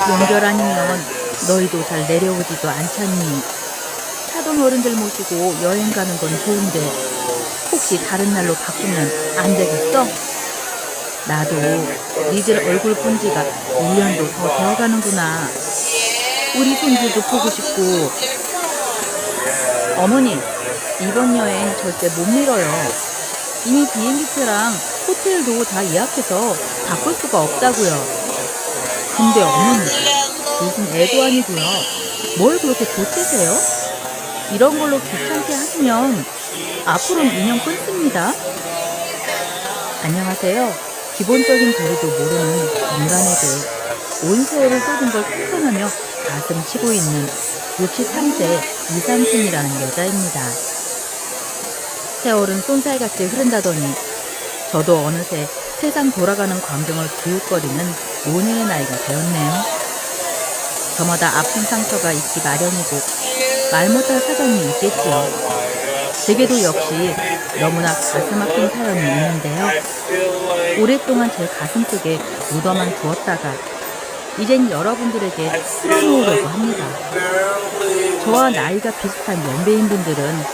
명절 아니면 너희도 잘 내려오지도 않잖니. 사돈 어른들 모시고 여행 가는 건 좋은데 혹시 다른 날로 바꾸면 안 되겠어? 나도 니들 얼굴 본 지가 1년도 더 되어가는구나. 우리 손주도 보고 싶고. 어머니, 이번 여행 절대 못 미뤄요. 이미 비행기표랑 호텔도 다 예약해서 바꿀 수가 없다고요. 근데 어머니, 무슨 애도 아니고요. 뭘 그렇게 보채세요? 이런 걸로 귀찮게 하시면 앞으로는 인연 끊습니다. 안녕하세요. 기본적인 도리도 모르는 인간에게 온 세월을 쏟은 걸 폭탄하며 가슴 치고 있는 63세 이상순이라는 여자입니다. 세월은 쏜살같이 흐른다더니 저도 어느새 세상 돌아가는 광경을 기웃거리는 노년의 나이가 되었네요. 저마다 아픈 상처가 있기 마련이고 말 못할 사정이 있겠지요. 제게도 역시 너무나 가슴 아픈 사연이 있는데요. 오랫동안 제 가슴속에 묻어만 두었다가 이젠 여러분들에게 풀어놓으려고 합니다. 저와 나이가 비슷한 연배인분들은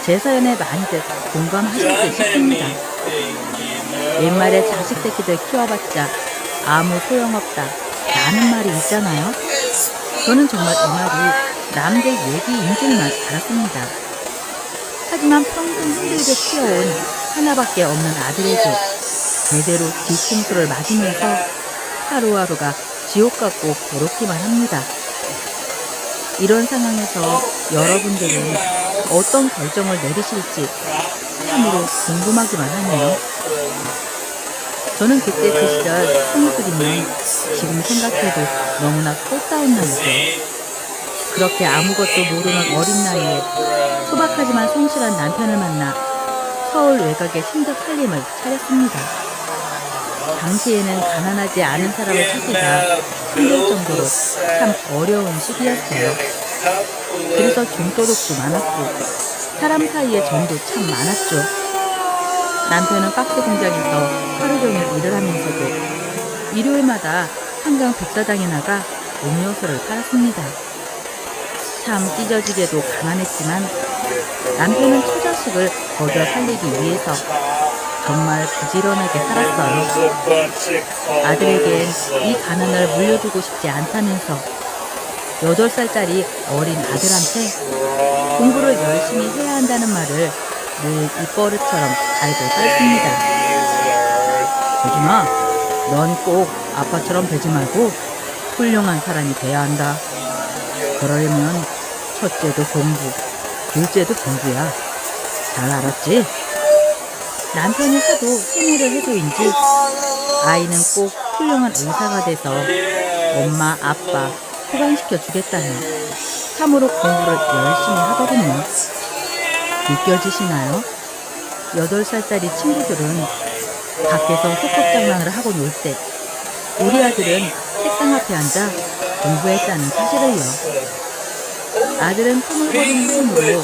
제 사연에 많이들 공감하실 듯 싶습니다. 옛말에 자식 새끼들 키워봤자 아무 소용없다 라는 말이 있잖아요. 저는 정말 이 말이 남들 얘기인 줄만 알았습니다. 하지만 평생 힘들게 키워온 하나밖에 없는 아들에게 제대로 뒤통수를 맞으면서 하루하루가 지옥 같고 괴롭기만 합니다. 이런 상황에서 여러분들은 어떤 결정을 내리실지 참으로 궁금하기만 하네요. 저는 그때 그 시절 20살이면 지금 생각해도 너무나 꽃다운 나이죠. 그렇게 아무것도 모르는 어린 나이에 소박하지만 성실한 남편을 만나 서울 외곽에 신적 살림을 차렸습니다. 당시에는 가난하지 않은 사람을 찾기가 힘들 정도로 참 어려운 시기였어요. 그래서 중도독도 많았고 사람 사이의 정도 참 많았죠. 남편은 박스 공장에서 하루 종일 일을 하면서도 일요일마다 한강 백사장에 나가 음료수를 팔았습니다. 참 찢어지게도 가난했지만 남편은 처자식을 먹여 살리기 위해서 정말 부지런하게 살았어요. 아들에겐 이 가난을 물려주고 싶지 않다면서 8살짜리 어린 아들한테 공부를 열심히 해야 한다는 말을 늘 입버릇처럼 달고 살습니다. 재준아, 넌 꼭 아빠처럼 되지 말고 훌륭한 사람이 돼야 한다. 그러려면 첫째도 공부, 둘째도 공부야. 잘 알았지? 남편이 하도 세뇌를 해서인지 아이는 꼭 훌륭한 의사가 돼서 엄마, 아빠 호강시켜 주겠다며 참으로 공부를 열심히 하더군요. 느껴지시나요? 8살짜리 친구들은 밖에서 소꿉장난을 하고 놀 때 우리 아들은 책상 앞에 앉아 공부했다는 사실을요. 아들은 흐물거리는 손으로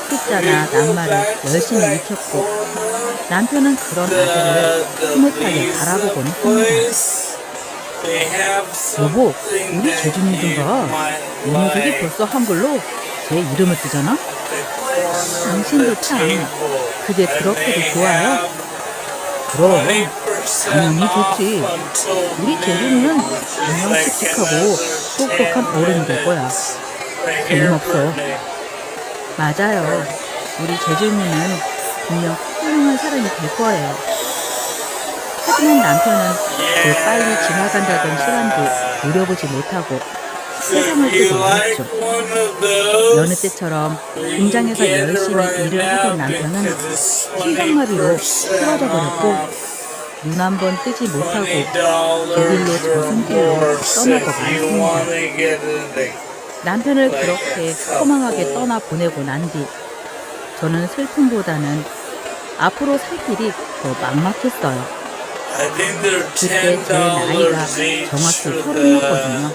숫자나 낱말을 열심히 익혔고 남편은 그런 아들을 흐뭇하게 바라보곤 했습니다. 여보, 우리 재준이 좀 봐. 이 녀석이 벌써 한글로 제 이름을 쓰잖아? 당신도 참 그게 그렇게도 좋아요? 그럼 당연히 좋지. 우리 재준이는 분명 씩씩하고 똑똑한 어른이 될 거야. 틀림없어. 맞아요. 우리 재준이는 분명 훌륭한 사람이 될 거예요. 하지만 남편은 그 빨리 지나간다던 시간도 누려보지 못하고 세상을 뜨고 말았죠. 여느 때처럼 공장에서 열심히 일을 하던 남편은 심장마비로 쓰러져 버렸고 눈 한 번 뜨지 못하고 그 길로 저승길로 떠나고 말았습니다. 남편을 그렇게 허망하게 떠나보내고 난 뒤 저는 슬픔보다는 앞으로 살 길이 더 막막했어요. 그때 제 나이가 정확히 30이었거든요.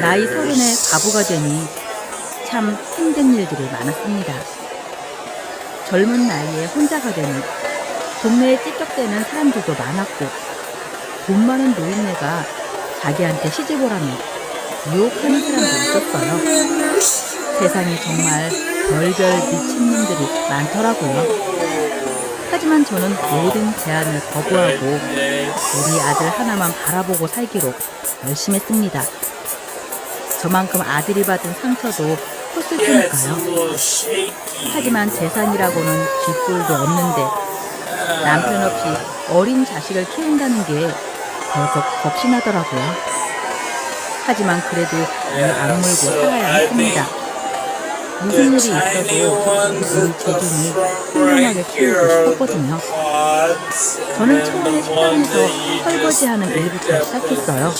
나이 30에 바보가 되니 참 힘든 일들이 많았습니다. 젊은 나이에 혼자가 되니 동네에 찝적대는 사람들도 많았고 돈 많은 노인네가 자기한테 시집 오라며 유혹하는 사람도 있었어요. 세상에 정말 별별 미친놈들이 많더라고요. 하지만 저는 모든 제안을 거부하고 우리 아들 하나만 바라보고 살기로 결심했습니다. 저만큼 아들이 받은 상처도 컸을 테니까요. 하지만 재산이라고는 쥐뿔도 없는데 남편 없이 어린 자식을 키운다는 게 벌컥 겁이 나더라고요. 하지만 그래도 이 악물고 살아야 했습니다. 무슨 일이 있어도 우리 재중이 훌륭하게 키우고 싶었거든요. 저는 처음에 식당에서 설거지하는 일부터 시작했어요.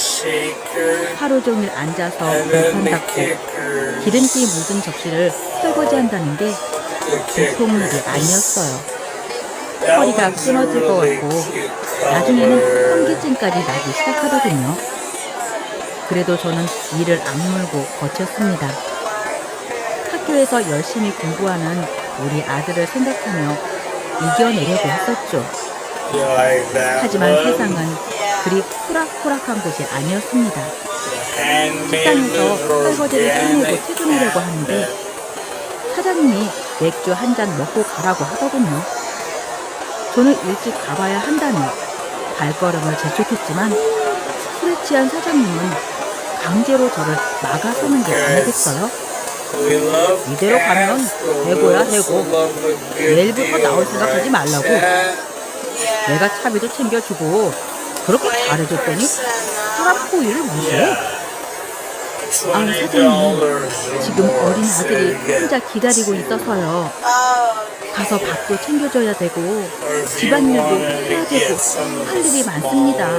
하루 종일 앉아서 벌판 닦고 기름기 묻은 접시를 설거지한다는 게 보통 일이 아니었어요. 허리가 끊어질 것 같고 나중에는 현기증까지 나기 시작하더군요. 그래도 저는 일을 악물고 버텼습니다. 학교에서 열심히 공부하는 우리 아들을 생각하며 이겨내려고 했었죠. 하지만 세상은 그리 호락호락한 곳이 아니었습니다. 식당에서 설거지를 끝내고 퇴근하려고 하는데 사장님이 맥주 한 잔 먹고 가라고 하더군요. 저는 일찍 가봐야 한다며 발걸음을 재촉했지만 술에 취한 사장님은 강제로 저를 막아서는 게 아니겠어요? 이대로 가면 해고야 해고. 내일부터 나올 생각하지 말라고. 내가 차비도 챙겨주고 그렇게 잘해줬더니 사람 호의를 무시해? 아 사장님, 지금 어린 아들이 혼자 기다리고 있어서요. 가서 밥도 챙겨줘야 되고 집안일도 해야 되고 할 일이 많습니다.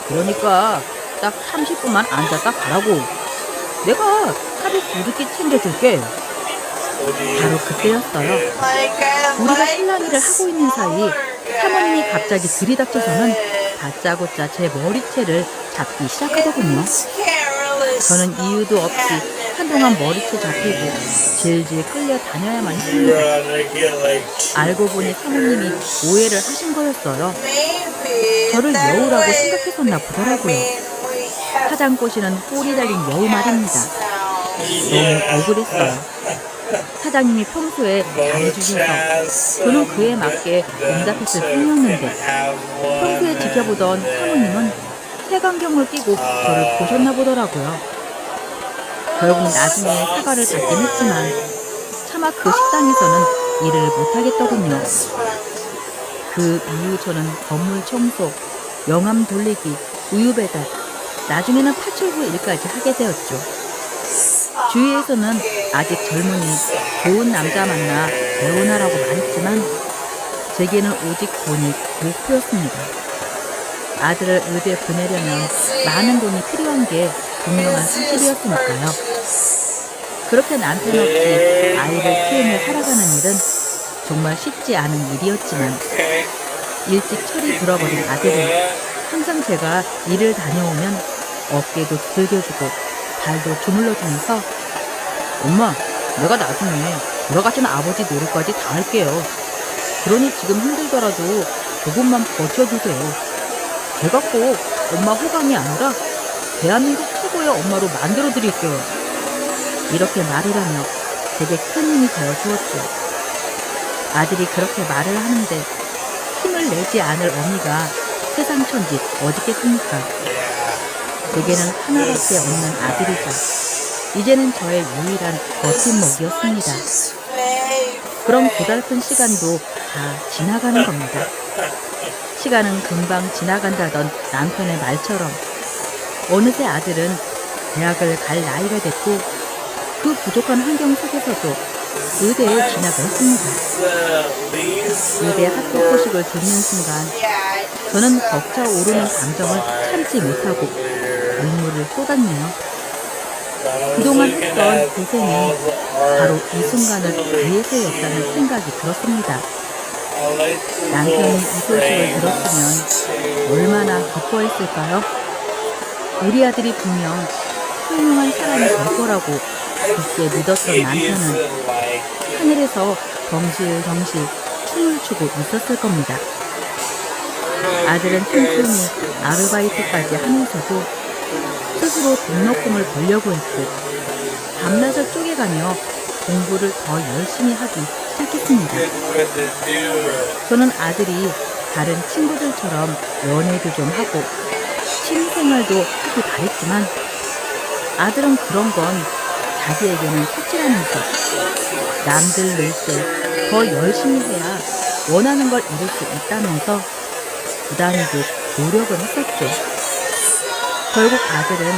그러니까 딱 30분만 앉았다 가라고. 내가 차비 부득이 챙겨줄게. 바로 그때였어요. 우리가 실랑이를 하고 있는 사이 사모님이 갑자기 들이닥쳐서는 다짜고짜 제 머리채를 잡기 시작하더군요. 저는 이유도 없이 한동안 머리채 잡히고 질질 끌려 다녀야만 했습니다. 알고 보니 사모님이 오해를 하신 거였어요. 저를 여우라고 생각했었나 보더라고요. 화장 꼬시는 뿔이 달린 여우 말입니다. 너무 억울했어요. 사장님이 평소에 잘해주셔서 저는 그에 맞게 응답했을 뿐이었는데 평소에 지켜보던 사모님은 색안경을 끼고 저를 보셨나 보더라고요. 결국 나중에 사과를 받긴 했지만 차마 그 식당에서는 일을 못하겠더군요. 그 이후 저는 건물 청소, 명함 돌리기, 우유 배달, 나중에는 파출부 일까지 하게 되었죠. 주위에서는 아직 젊으니 좋은 남자 만나 결혼하라고 말했지만 제게는 오직 돈이 목표였습니다. 아들을 의대에 보내려면 많은 돈이 필요한 게 분명한 사실이었으니까요. 그렇게 남편 없이 아이를 키우며 살아가는 일은 정말 쉽지 않은 일이었지만 일찍 철이 들어버린 아들은 항상 제가 일을 다녀오면 어깨도 두들겨주고 발도 주물러주면서 엄마, 내가 나중에 돌아가신 아버지 노릇까지 다 할게요. 그러니 지금 힘들더라도 조금만 버텨주세요. 제가 꼭 엄마 호강이 아니라 대한민국 최고의 엄마로 만들어드릴게요. 이렇게 말을 하며 제게 큰 힘이 되어주었죠. 아들이 그렇게 말을 하는데 힘을 내지 않을 어미가 세상 천지 어디겠습니까? 제게는 하나밖에 없는 아들이자 이제는 저의 유일한 버팀목이었습니다. 그럼 고달픈 시간도 다 지나가는 겁니다. 시간은 금방 지나간다던 남편의 말처럼 어느새 아들은 대학을 갈 나이가 됐고 그 부족한 환경 속에서도 의대에 진학을 했습니다. 의대 합격 소식을 듣는 순간 저는 벅차오르는 감정을 참지 못하고 눈물을 쏟았네요. 그동안 했던 고생이 바로 이 순간을 위해서였다는 생각이 들었습니다. 남편이 이 소식을 들었으면 얼마나 기뻐했을까요? 우리 아들이 분명 훌륭한 사람이 될 거라고 굳게 믿었던 남편은 하늘에서 덩실덩실 춤을 추고 있었을 겁니다. 아들은 틈틈이 아르바이트까지 하면서도 스스로 등록금을 벌려고 했고 밤낮을 쪼개가며 공부를 더 열심히 하기 시작했습니다. 저는 아들이 다른 친구들처럼 연애도 좀 하고 취미생활도 하고 다녔지만 아들은 그런 건 자기에게는 사치라면서 남들 놀 때 더 열심히 해야 원하는 걸 이룰 수 있다면서 부단히도 노력을 했었죠. 결국 아들은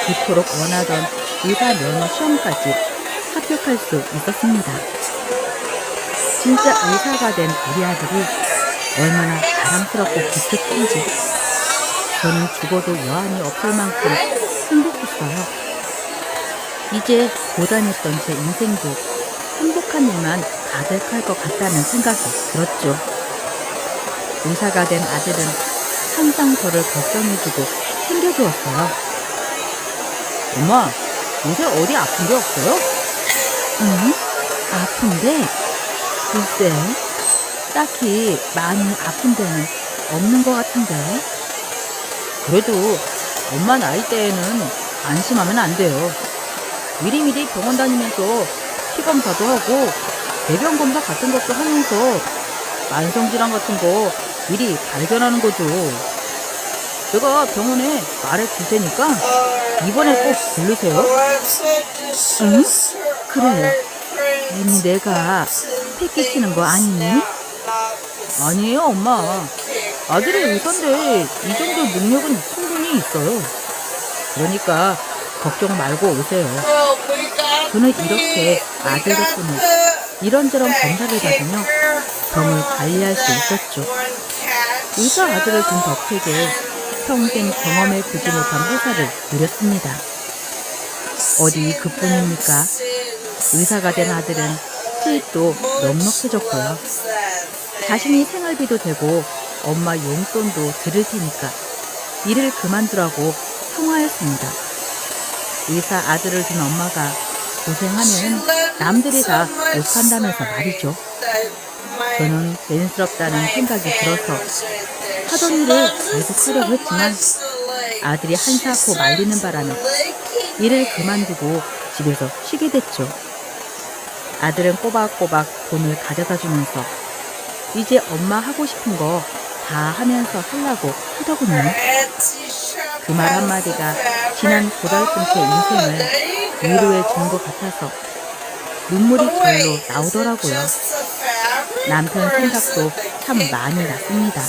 그토록 원하던 의사 면허 시험까지 합격할 수 있었습니다. 진짜 의사가 된 우리 아들이 얼마나 자랑스럽고 기특한지 저는 죽어도 여한이 없을 만큼 행복했어요. 이제 고단했던 제 인생도 행복한 일만 가득할 것 같다는 생각이 들었죠. 의사가 된 아들은 항상 저를 걱정해주고 챙겨주었어요. 엄마, 요새 어디 아픈 게 없어요? 응? 아픈데? 글쎄, 딱히 많이 아픈 데는 없는 것 같은데. 그래도 엄마 나이 때에는 안심하면 안 돼요. 미리미리 병원 다니면서 피검사도 하고 대변 검사 같은 것도 하면서 만성질환 같은 거 미리 발견하는 거죠. 제가 병원에 말해 줄 테니까 이번에 꼭 들르세요. 응? 그래. 이미 내가 패기치는 거 아니니? 아니에요, 엄마. 아들이 의사인데 이 정도 능력은 충분히 있어요. 그러니까 걱정 말고 오세요. 저는 이렇게 아들 덕분에 이런저런 검사를 받으며 병을 관리할 수 있었죠. 의사 아들을 둔 덕택에 평생 경험해 보지 못한 회사를 누렸습니다. 어디 그뿐입니까? 의사가 된 아들은 수입도 넉넉해졌고요. 자신이 생활비도 되고 엄마 용돈도 들을 테니까 일을 그만두라고 통화했습니다. 의사 아들을 둔 엄마가 고생하면 남들이 다 욕한다면서 말이죠. 저는 괜스럽다는 생각이 들어서 하던 일을 계속하려고 했지만 아들이 한사코 말리는 바람에 일을 그만두고 집에서 쉬게 됐죠. 아들은 꼬박꼬박 돈을 가져다 주면서 이제 엄마 하고 싶은 거 다 하면서 하려고 하더군요. 그 말 한마디가 지난 고달픈 제 인생을 위로해 준 것 같아서 눈물이 절로 나오더라고요. 남편 생각도 참 많이 났습니다.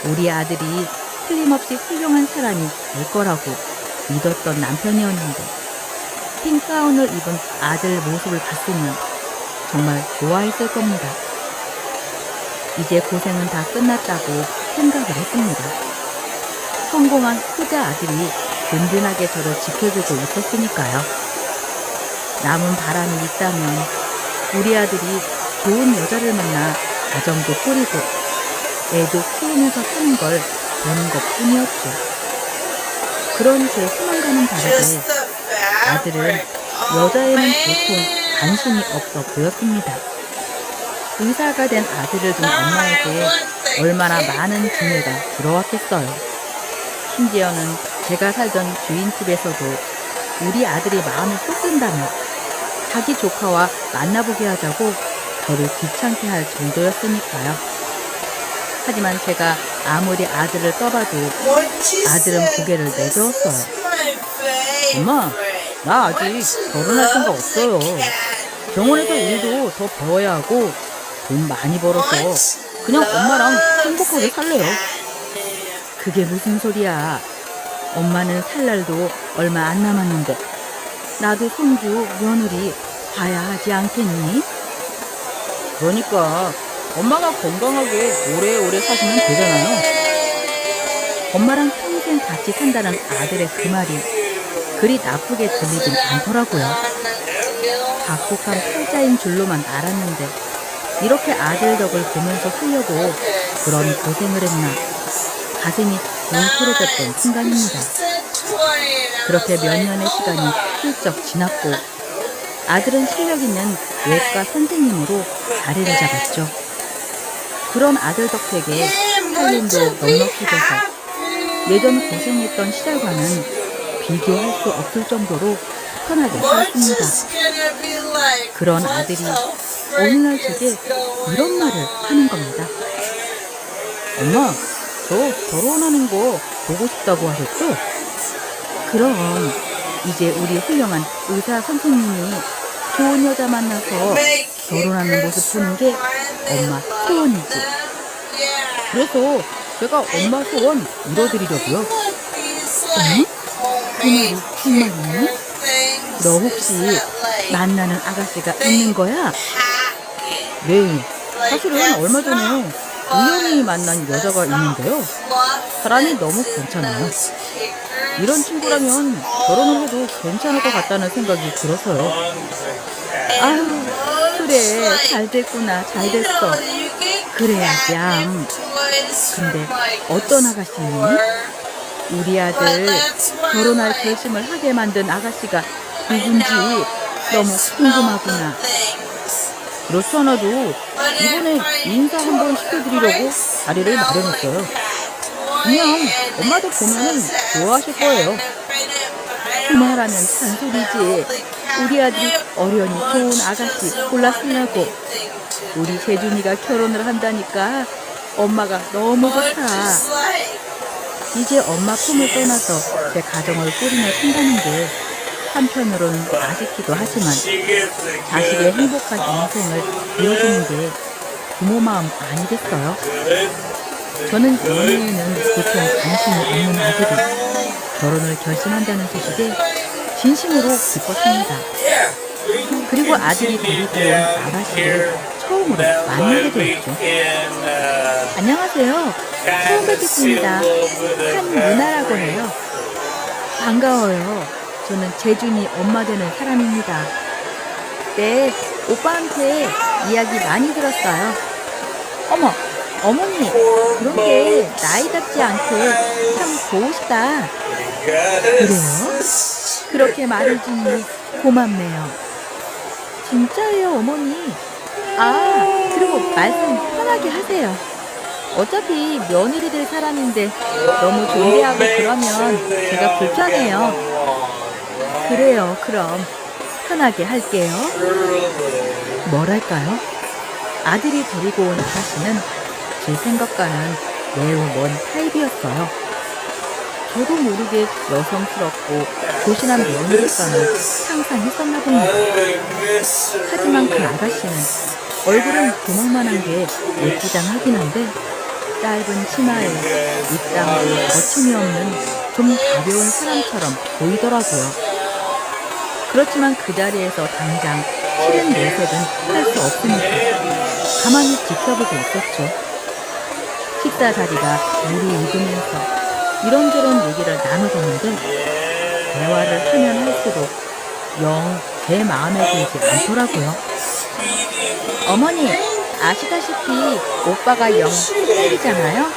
우리 아들이 틀림없이 훌륭한 사람이 될 거라고 믿었던 남편이었는데 핑 가운을 입은 아들 모습을 봤으면 정말 좋아했을 겁니다. 이제 고생은 다 끝났다고 생각을 했습니다. 성공한 효자 아들이 든든하게 저를 지켜주고 있었으니까요. 남은 바람이 있다면 우리 아들이 좋은 여자를 만나 가정도 꾸리고 애도 키우면서 사는 걸 보는 것 뿐이었죠. 그런 제 희망과는 다르게 아들은 여자에는 보통 관심이 없어 보였습니다. 의사가 된 아들을 둔 엄마에게 얼마나 많은 기회가 들어왔겠어요. 심지어는 제가 살던 주인집에서도 우리 아들이 마음에 쏙 든다며 자기 조카와 만나보게 하자고 저를 귀찮게 할 정도였으니까요. 하지만 제가 아무리 아들을 떠봐도 아들은 고개를 내저었어요. 엄마, 나 아직 결혼할 생각 없어요. 병원에서 일도 더 배워야 하고 돈 많이 벌어서 그냥 엄마랑 행복하게 살래요. 그게 무슨 소리야. 엄마는 살 날도 얼마 안 남았는데 나도 손주, 며느리 봐야 하지 않겠니? 그러니까 엄마가 건강하게 오래오래 사시면 되잖아요. 엄마랑 평생 같이 산다는 아들의 그 말이 그리 나쁘게 들리진 않더라고요. 박복한 팔자인 줄로만 알았는데 이렇게 아들 덕을 보면서 살려고 그런 고생을 했나 가슴이 뭉클해졌던 순간입니다. 그렇게 몇 년의 시간이 훌쩍 지났고 아들은 실력 있는 외과 선생님으로 자리를 잡았죠. 그런 아들 덕택에 살림도 넉넉해져서 예전 고생했던 시절과는 비교할 수 없을 정도로 편하게 살았습니다. 그런 아들이 어느 날 제게 이런 말을 하는 겁니다. 엄마, 저 결혼하는 거 보고 싶다고 하셨죠? 그럼 이제 우리 훌륭한 의사 선생님이 좋은 여자 만나서 결혼하는 모습 보는 게 엄마 소원이지. 그래서 제가 엄마 소원 이뤄드리려고요. 응? 그 말이 정말이니? 너 혹시 만나는 아가씨가 있는 거야? 네, 사실은 얼마 전에 우연히 만난 여자가 있는데요. 사람이 너무 괜찮아요. 이런 친구라면 결혼을 해도 괜찮을 것 같다는 생각이 들어서요. 아유, 그래, 잘 됐구나, 잘 됐어. 그래야지, 얌. 근데 어떤 아가씨니? 우리 아들 결혼할 결심을 하게 만든 아가씨가 누군지 너무 궁금하구나. 그렇지 않아도 이번에 인사 한번 시켜드리려고 자리를 마련했어요. 그냥 엄마도 보면은 좋아하실 거예요. 그 말하면 잔소리지. 우리 아들이 어련히 좋은 아가씨 골랐으려고. 우리 재준이가 결혼을 한다니까 엄마가 너무 좋다. 이제 엄마 품을 떠나서 제 가정을 꾸리며 산다는 게 한편으로는 아쉽기도 하지만 자식의 행복한 인생을 이어주는 게 부모 마음 아니겠어요? 저는 연애에는 보통 관심이 없는 아들이 결혼을 결심한다는 소식에 진심으로 기뻤습니다. 그리고 아들이 데리고 온 아가씨를 처음으로 만나게 되었죠. 안녕하세요. 처음 뵙겠습니다. 한유나라고 해요. 반가워요. 저는 재준이 엄마 되는 사람입니다. 네, 오빠한테 이야기 많이 들었어요. 어머, 어머니, 그런 게 나이답지 않게 참 좋으시다. 그래요? 그렇게 말해주니 고맙네요. 진짜예요, 어머니. 아, 그리고 말씀 편하게 하세요. 어차피 며느리 될 사람인데 너무 존대하고 그러면 제가 불편해요. 그래요, 그럼 편하게 할게요. 뭐랄까요? 아들이 데리고 온 아가씨는 제 생각과는 매우 먼 타입이었어요. 저도 모르게 여성스럽고 조신한 며느리감을 상상했었나 봅니다. 하지만 그 아가씨는 얼굴은 구멍만한 게 예쁘장하긴 한데 짧은 치마에 입장도 거침이 없는 좀 가벼운 사람처럼 보이더라고요. 그렇지만 그 자리에서 당장 싫은 내색은 할 수 없으니까 가만히 지켜보고 있었죠. 식사 자리가 무르익으면서 이런저런 얘기를 나눠보는데 대화를 하면 할수록 영 제 마음에 들지 않더라고요. 어머니, 아시다시피 오빠가 영 흑백이잖아요.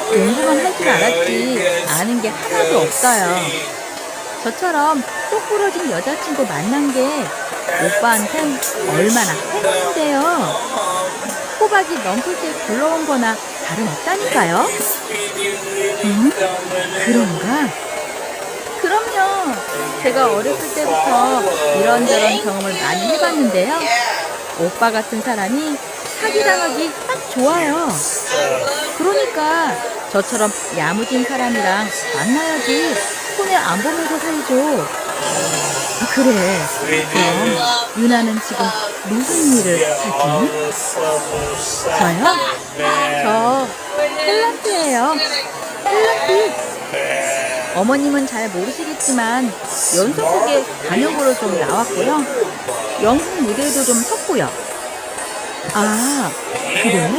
공부만 할 줄 알았지 아는 게 하나도 없어요. 저처럼 똑부러진 여자친구 만난 게 오빠한텐 얼마나 행운인데요. 호박이 넘풀때 굴러온 거나 다름없다니까요. 응? 그런가? 그럼요. 제가 어렸을 때부터 이런저런 경험을 많이 해봤는데요. 오빠 같은 사람이 사기당하기 딱 좋아요. 그러니까 저처럼 야무진 사람이랑 만나야지 손해 안 보면서 살죠. 그래, 그럼 유나는 지금 무슨 일을 하지? 저요? 저 탤런트예요. 탤런트. 어머님은 잘 모르시겠지만 연속극에 단역으로 좀 나왔고요. 영국 무대에도 좀 섰고요. 아, 그래?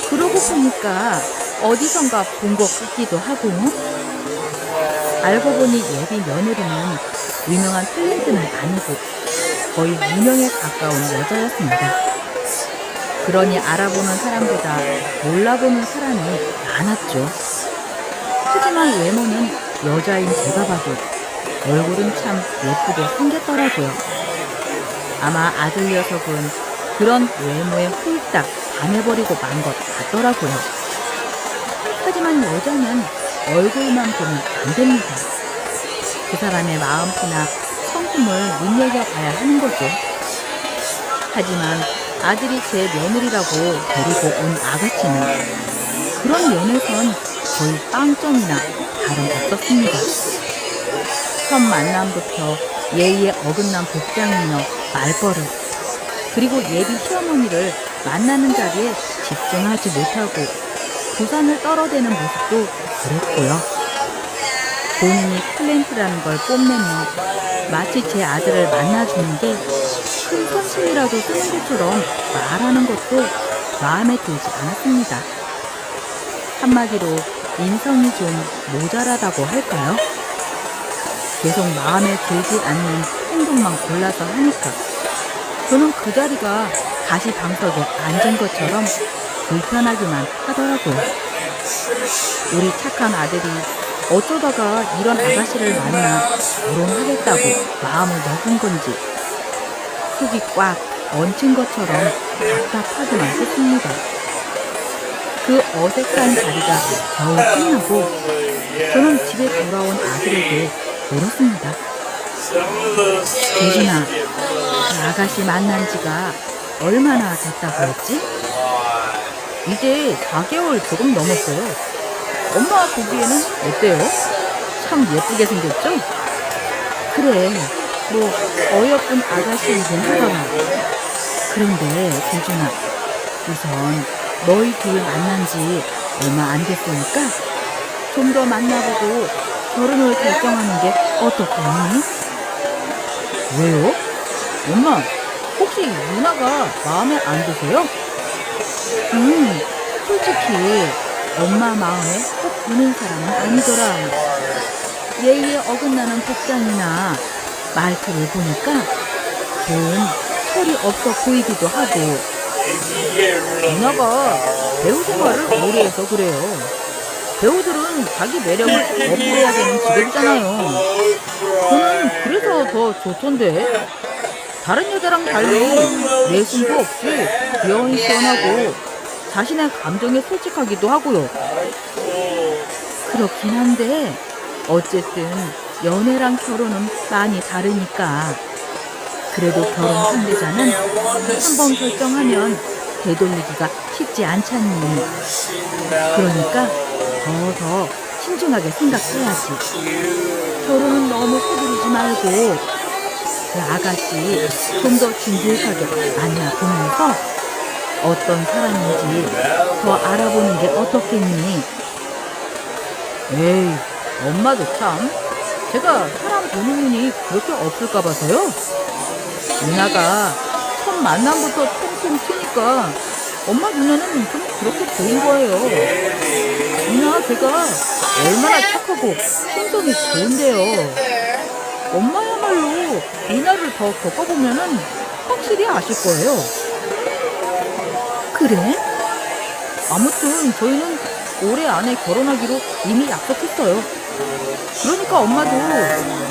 그러고 보니까 어디선가 본 것 같기도 하고. 알고 보니 예비 며느리는 유명한 탤런트는 아니고 거의 무명에 가까운 여자였습니다. 그러니 알아보는 사람보다 몰라보는 사람이 많았죠. 하지만 외모는 여자인 제가 봐도 얼굴은 참 예쁘게 생겼더라고요. 아마 아들 녀석은 그런 외모에 홀딱 반해버리고 만 것 같더라고요. 하지만 여자는 얼굴만 보면 안 됩니다. 그 사람의 마음씨나 성품을 눈여겨봐야 하는 거죠. 하지만 아들이 제 며느리라고 데리고 온 아가씨는 그런 면에선 거의 빵점이나 다름없었습니다. 첫 만남부터 예의에 어긋난 복장이며 말버릇, 그리고 예비 시어머니를 만나는 자리에 집중하지 못하고 부산을 떨어대는 모습도 그랬고요. 본인이 탤런트라는 걸 뽐내며 마치 제 아들을 만나주는 게 큰 선심이라도 쓰는 것처럼 말하는 것도 마음에 들지 않았습니다. 한마디로 인성이 좀 모자라다고 할까요? 계속 마음에 들지 않는 행동만 골라서 하니까 저는 그 자리가 가시방석에 앉은 것처럼 불편하기만 하더라고요. 우리 착한 아들이 어쩌다가 이런 아가씨를 만나 결혼하겠다고 마음을 먹은 건지 속이 꽉 얹힌 것처럼 답답하기만 했습니다. 그 어색한 자리가 겨우 끝나고 저는 집에 돌아온 아들에게 물었습니다. 재준아, 그 아가씨 만난 지가 얼마나 됐다고 했지? 이제 4개월 조금 넘었어요. 엄마 보기에는 어때요? 참 예쁘게 생겼죠? 그래, 뭐 어여쁜 아가씨이긴 하더라. 그런데 재준아, 우선 너희 둘 만난 지 얼마 안 됐으니까 좀 더 만나보고 결혼을 결정하는 게 어떻겠니? 왜요? 엄마, 혹시 누나가 마음에 안 드세요? 솔직히 엄마 마음에 꼭 드는 사람은 아니더라. 예의에 어긋나는 복장이나 말투를 보니까 좀 철이 없어 보이기도 하고 누나가 배우 생활을 오래 해서 그래요. 배우들은 자기 매력을 어필해야 되는 직업이잖아요. 저는 그래서 더 좋던데. 다른 여자랑 달리 내숭도 없이 귀여운 시원하고 자신의 감정에 솔직하기도 하고요. 그렇긴 한데 어쨌든 연애랑 결혼은 많이 다르니까 그래도 결혼 상대자는 한번 결정하면 되돌리기가 쉽지 않잖니. 그러니까 더 신중하게 생각해야지. 결혼은 너무 서두르지 말고 그 아가씨 좀 더 진득하게 만나보면서 어떤 사람인지 더 알아보는 게 어떻겠니? 에이, 엄마도 참. 제가 사람 보는 눈이 그렇게 없을까 봐서요. 누나가 첫 만남부터 통통 튀니까 엄마 눈에는 좀 그렇게 보인 거예요. 누나 걔가 얼마나 착하고 심성이 좋은데요. 엄마야말로 누나를 더 겪어보면은 확실히 아실 거예요. 그래? 아무튼 저희는 올해 안에 결혼하기로 이미 약속했어요. 그러니까 엄마도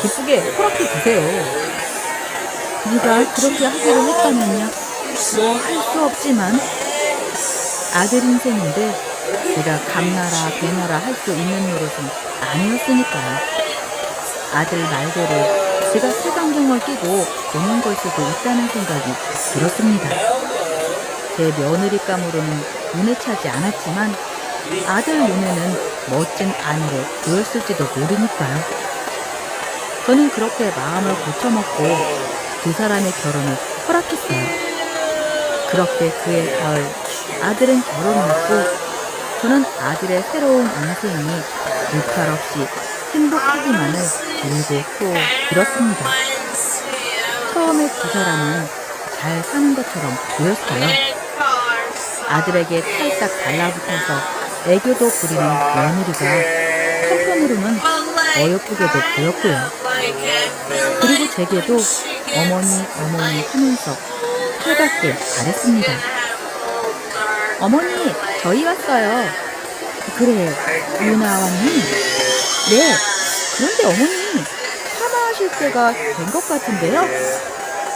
기쁘게 허락해 주세요. 네가 그렇게 하기로 했다면요. 뭐 할 수 없지만 아들 인생인데 제가 감나라 배나라 할 수 있는 노릇은 아니었으니까요. 아들 말대로 제가 색안경을 끼고 보는 걸 수도 있다는 생각이 들었습니다. 제 며느리감으로는 눈에 차지 않았지만 아들 눈에는 멋진 아내로 보였을지도 모르니까요. 저는 그렇게 마음을 고쳐먹고 두 사람의 결혼을 허락했어요. 그렇게 그해 가을 아들은 결혼을 했고 저는 아들의 새로운 인생이 무탈 없이 행복하기만을 빌고 또 빌었습니다. 처음에 두 사람은 잘 사는 것처럼 보였어요. 아들에게 살짝 달라붙어서 애교도 부리는 며느리가 한편으로는 어여쁘게도 보였고요. 그리고 제게도 어머니 하면서 살갑게 잘했습니다. 어머니, 저희 왔어요. 그래, 유나 왔니? 네, 그런데 어머니, 파마하실 때가 된 것 같은데요?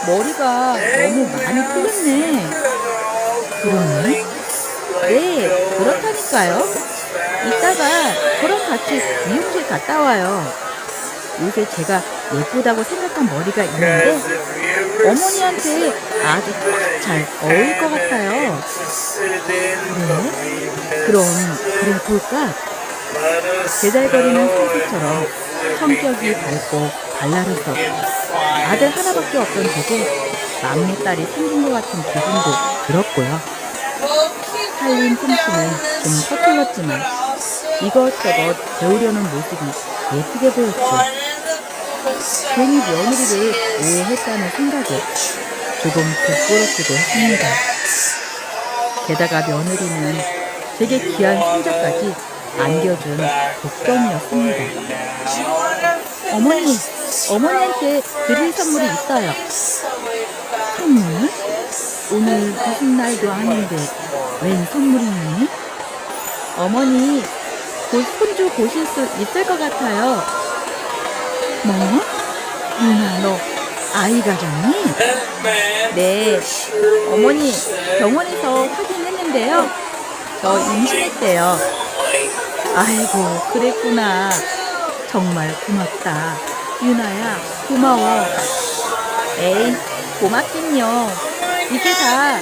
머리가 너무 많이 풀렸네. 그러니? 네, 그렇다니까요. 이따가 저랑 같이 미용실 갔다 와요. 요새 제가 예쁘다고 생각한 머리가 있는데 어머니한테 아주 딱 잘 어울릴 것 같아요. 그래? 그럼 그래 볼까? 제잘거리는 선수처럼 성격이 밝고 발랄해서 아들 하나밖에 없던 제게 막내딸이 생긴 것 같은 기분도 들었고요. 살림 솜씨는 좀 서툴렀지만 이것저것 배우려는 모습이 예쁘게 보였죠. 괜히 며느리를 오해했다는 생각에 조금 부끄럽기도 했습니다. 게다가 며느리는 되게 귀한 손자까지 안겨준 복덩이였습니다. 어머니한테 드릴 선물이 있어요. 선물? 오늘 무슨 날도 아닌데 웬 선물이니? 어머니 곧 손주 보실 수 있을 것 같아요. 뭐? 유나 너 아이 가졌니? 네, 어머니 병원에서 확인했는데요. 저 임신했대요. 아이고 그랬구나. 정말 고맙다. 유나야 고마워. 에이 고맙긴요. 이게 다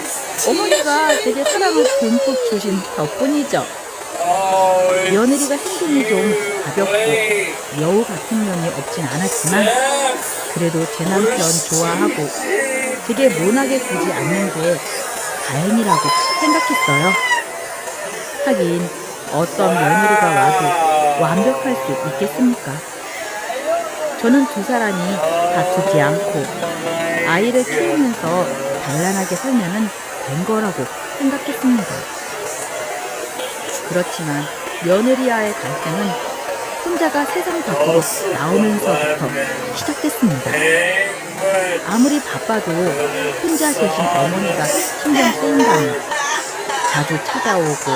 어머니가 되게 사랑을 듬뿍 주신 덕분이죠. 며느리가 행동이 좀 가볍고 여우 같은 면이 없진 않았지만 그래도 제 남편 좋아하고 되게 모나게 구지 않는 게 다행이라고 생각했어요. 하긴 어떤 며느리가 와도 완벽할 수 있겠습니까? 저는 두 사람이 다투지 않고 아이를 키우면서 단란하게 살면은 된 거라고 생각했습니다. 그렇지만 며느리와의 갈등은 혼자가 세상 밖으로 나오면서부터 시작됐습니다. 아무리 바빠도 혼자 계신 어머니가 신경 쓰인다면 자주 찾아오고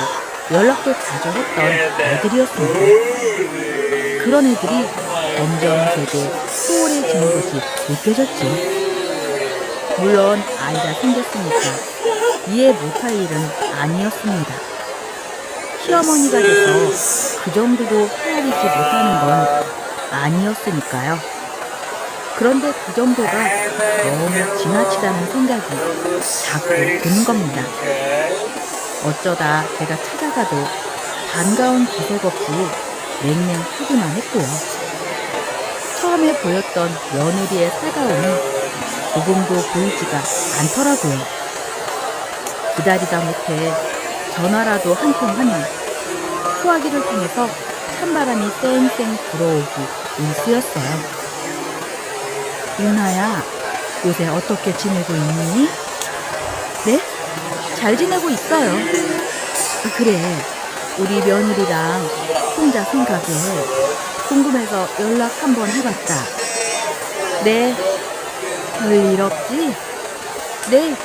연락도 자주 했던 애들이었습니다. 그런 애들이 점점 제게 소홀해지는 것이 느껴졌죠. 물론 아이가 생겼으니까 이해 못할 일은 아니었습니다. 시어머니가 돼서 그 정도도 헤아리지 못하는 건 아니었으니까요. 그런데 그 정도가 너무 지나치다는 생각이 자꾸 드는 겁니다. 어쩌다 제가 찾아가도 반가운 기색 없이 냉랭하기만 했고요. 처음에 보였던 며느리의 살가움이 조금도 보이지가 않더라고요. 기다리다 못해 전화라도 한 통 하면 소화기를 통해서 찬바람이 쌩쌩 불어오기 일쑤였어요. 유나야, 요새 어떻게 지내고 있니? 네? 잘 지내고 있어요. 그래, 우리 며느리랑 혼자 생각에 궁금해서 연락 한번 해봤다. 네, 별일 없지? 네,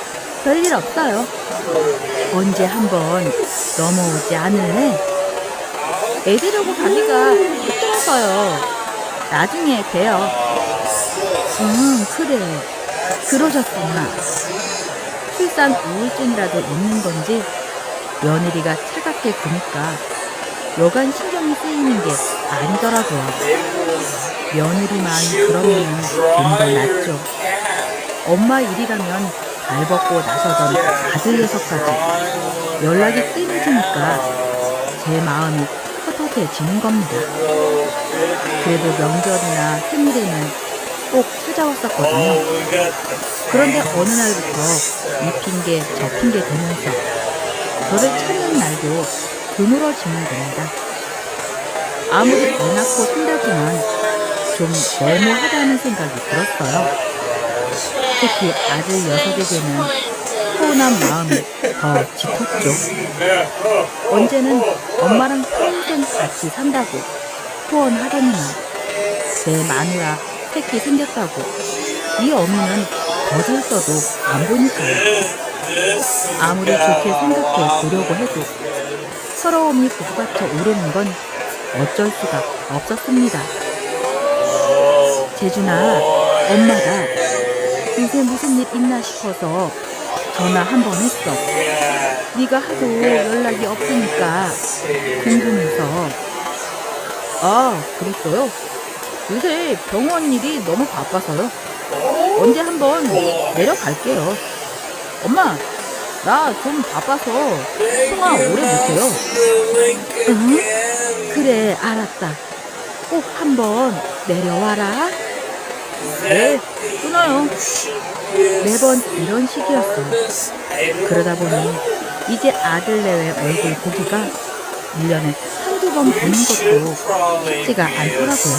별일 없어요. 언제 한번 넘어오지 않을래? 애 데리고 가기가 힘들어서요. 나중에 봬요. 그래. 그러셨구나. 출산 우울증이라도 있는 건지 며느리가 차갑게 구니까 여간 신경이 쓰이는 게 아니더라고요. 며느리만 그러면 좀 더 낫죠. 엄마 일이라면 발벗고 나서던 아들 녀석까지 연락이 끊어지니까 제 마음이 헛헛해지는 겁니다. 그래도 명절이나 생일에는 꼭 찾아왔었거든요. 그런데 어느 날부터 이 핑계 저 핑계 대면서 저를 찾는 날도 드물어지는 겁니다. 아무리 애 낳고 산다지만 좀 너무하다는 생각이 들었어요. 특히 아들 녀석에게는 서운한 마음이 더 짙었죠. 언제는 엄마랑 평생 같이 산다고 소원하더니만 내 마누라 새끼 생겼다고 이 어미는 거들 써도 안 보니까요. 아무리 좋게 생각해 보려고 해도 서러움이 북받쳐 오르는 건 어쩔 수가 없었습니다. 재준아, 엄마가 요새 무슨 일 있나 싶어서 전화 한 번 했어. 네가 하도 연락이 없으니까 궁금해서. 아, 그랬어요? 요새 병원 일이 너무 바빠서요. 언제 한번 내려갈게요. 엄마, 나 좀 바빠서 통화 오래 못해요. 응? 그래, 알았다. 꼭 한번 내려와라. 네, 끊어요. 매번 이런 식이었어. 그러다 보니 이제 아들 내외 얼굴 보기가 1년에 한두 번 보는 것도 쉽지가 않더라고요.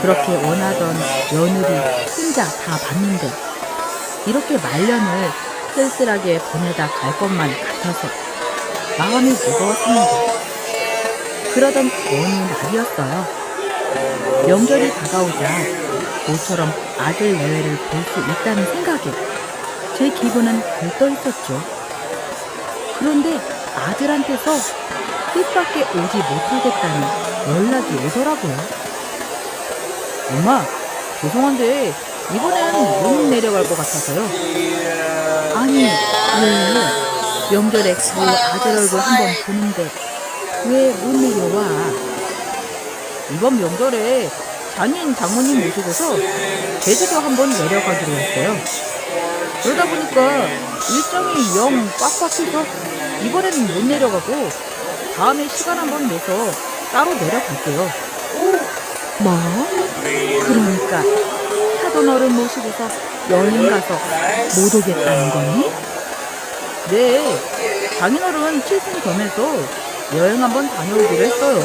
그렇게 원하던 며느리 혼자 다 봤는데 이렇게 말년을 쓸쓸하게 보내다 갈 것만 같아서 마음이 무거웠습니다. 그러던 어느 날이었어요. 명절이 다가오자 모처럼 아들 내외를 볼 수 있다는 생각에 제 기분은 들떠 있었죠. 그런데 아들한테서 뜻밖의 오지 못하겠다는 연락이 오더라고요. 엄마, 죄송한데 이번엔 못 내려갈 것 같아서요. 아니, 왜? 명절에 그 아들 얼굴 한번 보는데 왜 못 내려와? 이번 명절에 장인 장모님 모시고서 제주도 한번 내려가기로 했어요. 그러다 보니까 일정이 영 꽉꽉해서 이번에는 못 내려가고 다음에 시간 한번 내서 따로 내려갈게요. 뭐? 그러니까 사돈 어른 모시고서 여행 가서 못 오겠다는 거니? 네, 장인어른 칠순 겸해서 여행 한번 다녀오기로 했어요.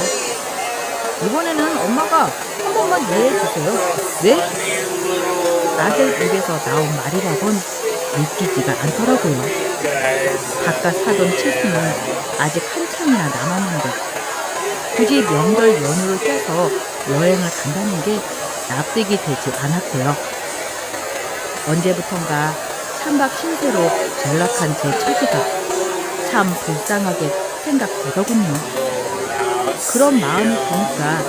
이번에는 엄마가 한 번만 이해해주세요. 네? 아들 입에서 나온 말이라곤 믿기지가 않더라고요. 바깥 사돈 칠순은 아직 한참이나 남았는데 굳이 명절 연휴를 껴서 여행을 간다는 게 납득이 되지 않았고요. 언제부턴가 찬밥 신세로 전락한 제 처지가 참 불쌍하게 생각되더군요. 그런 마음이 드니까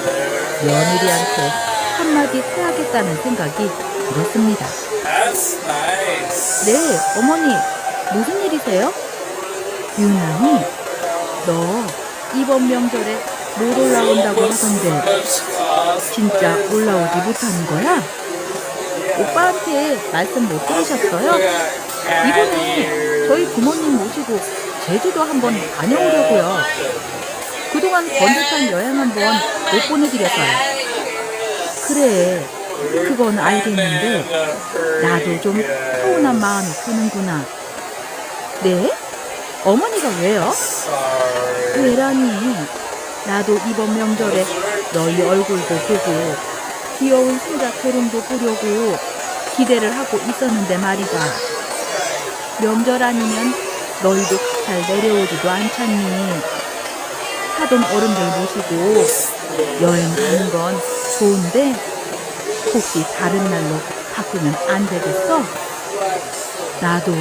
며느리한테 한마디 해야겠다는 생각이 들었습니다. 네, 어머니, 무슨 일이세요? 유난히 너 이번 명절에 못 올라온다고 하던데 진짜 올라오지 못하는 거야? 오빠한테 말씀 못 들으셨어요? 이번에 저희 부모님 모시고 제주도 한번 다녀오려고요. 그동안 번듯한 여행 한번 못 보내드렸어요. 그래, 그건 알겠는데 나도 좀 서운한 마음이 드는구나. 네? 어머니가 왜요? 왜라니? 나도 이번 명절에 너희 얼굴도 보고 귀여운 손자 태롱도 보려고 기대를 하고 있었는데 말이다. 명절 아니면 너희도 잘 내려오지도 않잖니. 사돈 어른들 모시고 여행 가는 건 좋은데 혹시 다른 날로 바꾸면 안 되겠어? 나도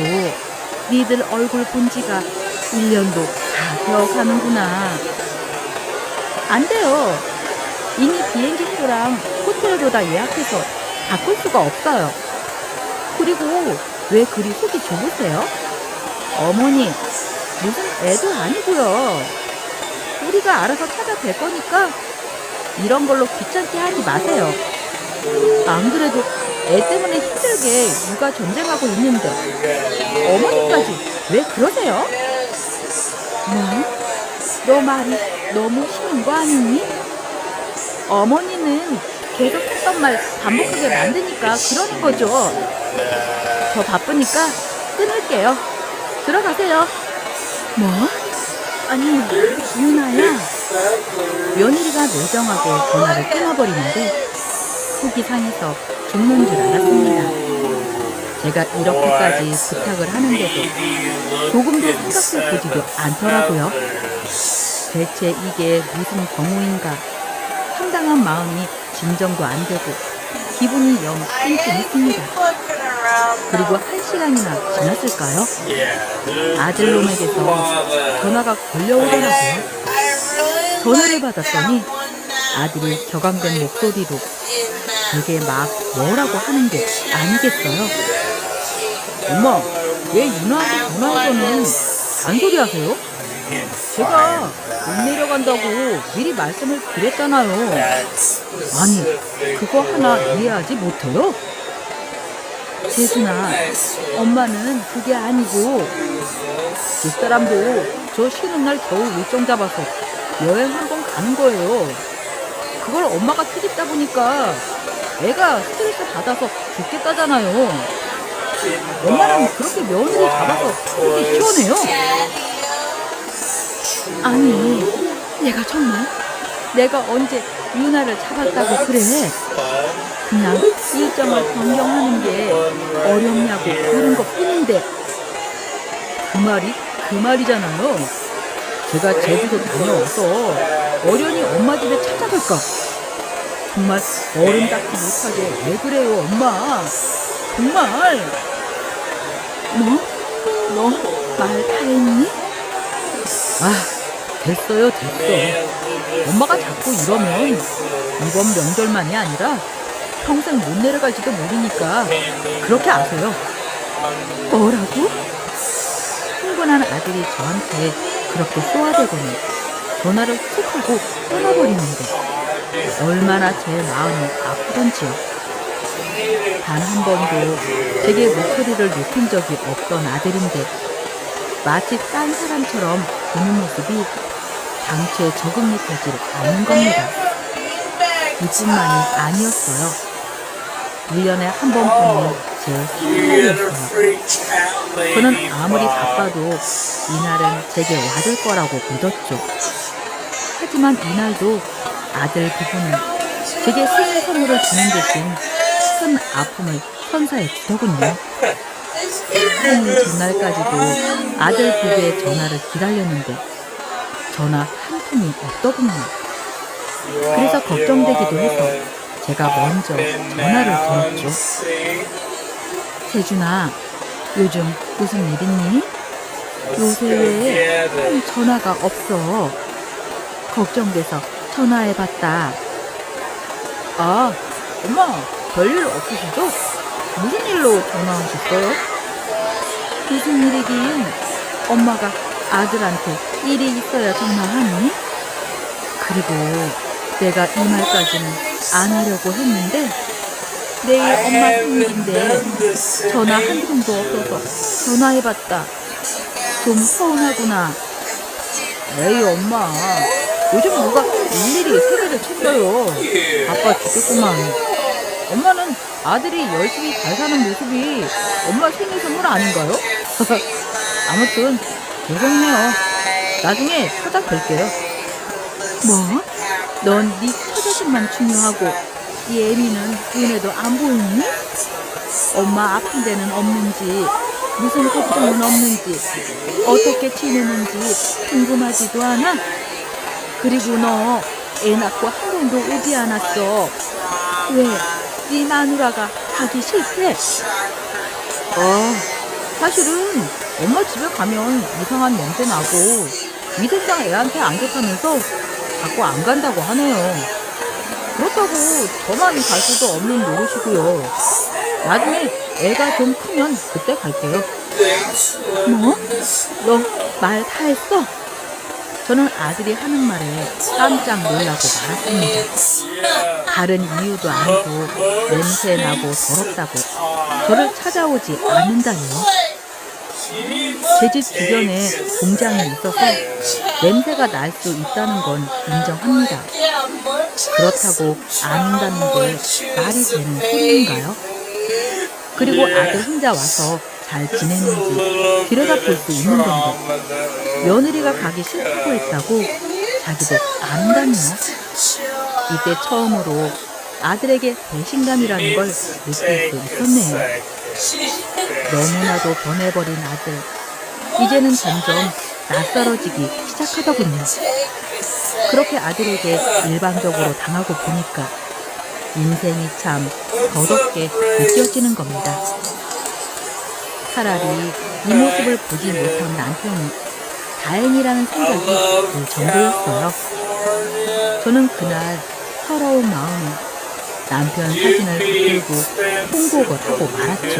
니들 얼굴 본 지가 1년도 다 되어가는구나. 안 돼요. 이미 비행기표랑 호텔도 다 예약해서 바꿀 수가 없어요. 그리고 왜 그리 속이 좁으세요? 어머니, 무슨 애도 아니고요. 우리가 알아서 찾아뵐 거니까 이런 걸로 귀찮게 하지 마세요. 안 그래도 애 때문에 힘들게 육아 전쟁하고 있는데 어머니까지 왜 그러세요? 뭐? 너 말이 너무 심한 거 아니니? 어머니는 계속 했던 말 반복하게 만드니까 그러는 거죠. 저 바쁘니까 끊을게요. 들어가세요. 뭐? 아니, 유나야. 며느리가 매정하게 전화를 끊어버리는데 속이 상해서 죽는 줄 알았습니다. 제가 이렇게까지 부탁을 하는데도 조금도 생각해 보지도 않더라고요. 대체 이게 무슨 경우인가. 황당한 마음이 진정도 안 되고 기분이 영 찜찜했습니다. 그리고 1시간이나 지났을까요? 아들놈에게서 전화가 걸려오더라고요. 전화를 받았더니 아들이 격앙된 목소리로 되게 막 뭐라고 하는 게 아니겠어요? 엄마, 왜 유나한테 전화해서는 잔소리 하세요? 제가 못 내려간다고 미리 말씀을 드렸잖아요. 아니, 그거 하나 이해하지 못해요? 재순아, 엄마는 그게 아니고 뒷사람도 저 쉬는 날 겨우 일정 잡아서 여행 한 번 가는 거예요. 그걸 엄마가 트집다 보니까 애가 스트레스 받아서 죽겠다잖아요. 엄마는 그렇게 며느리 잡아서 그렇게 시원해요? 아니, 내가 언제 유나를 잡았다고 그래? 그냥 일정을 변경하는 게 어렵냐고 그런 것 뿐인데. 그 말이 그 말이잖아요. 제가 제주도 다녀와서 어련히 엄마 집에 찾아갈까? 정말 어른답지 못하게 왜 그래요, 엄마? 정말. 뭐? 너 말 다 했니? 아, 됐어요, 됐어. 엄마가 자꾸 이러면 이번 명절만이 아니라 평생 못 내려갈지도 모르니까 그렇게 아세요. 뭐라고? 흥분한 아들이 저한테 그렇게 쏘아대더니 전화를 툭 하고 끊어버리는데 얼마나 제 마음이 아프던지요. 단 한 번도 제게 목소리를 높인 적이 없던 아들인데 마치 딴 사람처럼 보는 모습이 당최 적응이 되질 않는 겁니다. 이뿐만이 아니었어요. 1년에 한 번뿐인 제 생일날이었어요. 저는 아무리 바빠도 이날은 제게 와줄 거라고 믿었죠. 하지만 이날도 아들 부부는 제게 생일 선물을 주는 대신 큰 아픔을 선사해 주더군요. 생일 전날까지도 아들 부부의 전화를 기다렸는데 전화 한 통이 없더군요. 그래서 걱정되기도 해서 제가 먼저 전화를 걸었죠. 재준아, 요즘 무슨 일 있니? 요새 왜 전화가 없어? 걱정돼서 전화해봤다. 아, 엄마, 별일 없으시죠? 무슨 일로 전화하셨어요? 무슨 일이긴. 엄마가 아들한테 일이 있어야 전화하니? 그리고 내가 이 말까지는 안 하려고 했는데 내일 엄마 생일인데 전화 한 통도 없어서 전화해봤다. 좀 서운하구나. 에이, 엄마, 요즘 누가 일일이 세배를 챙겨요. 바빠 죽겠구만. 엄마는 아들이 열심히 잘 사는 모습이 엄마 생일 선물 아닌가요? 아무튼 죄송해요. 나중에 찾아뵐게요. 뭐? 넌 네 처자식만 중요하고 이 애미는 눈에도 안 보이니? 엄마 아픈 데는 없는지, 무슨 걱정은 없는지, 어떻게 지내는지 궁금하지도 않아? 그리고 너 애 낳고 한 번도 오지 않았어. 왜? 네 마누라가 가기 싫대? 사실은 엄마 집에 가면 이상한 냄새 나고 위생장 애한테 안 좋다면서 자꾸 안 간다고 하네요. 그렇다고 저만 갈 수도 없는 노릇이고요. 나중에 애가 좀 크면 그때 갈게요. 뭐? 너 말 다 했어? 저는 아들이 하는 말에 깜짝 놀라고 말았습니다. 다른 이유도 아니고 냄새나고 더럽다고 저를 찾아오지 않는다니요. 제 집 주변에 공장이 있어서 냄새가 날 수 있다는 건 인정합니다. 그렇다고 안 온다는 게 말이 되는 소리인가요? 그리고 아들 혼자 와서 잘 지내는지 들여다볼 수 있는 건데 며느리가 가기 싫다고 했다고 자기도 안 온다니요. 이때 처음으로 아들에게 배신감이라는 걸 느낄 수 있었네요. 너무나도 변해버린 아들. 이제는 점점 낯설어지기 시작하더군요. 그렇게 아들에게 일방적으로 당하고 보니까 인생이 참 더럽게 느껴지는 겁니다. 차라리 이 모습을 보지 못한 남편이 다행이라는 생각이 들 정도였어요. 저는 그날 서러운 마음에 남편 사진을 붙들고 통곡을 하고 말았죠.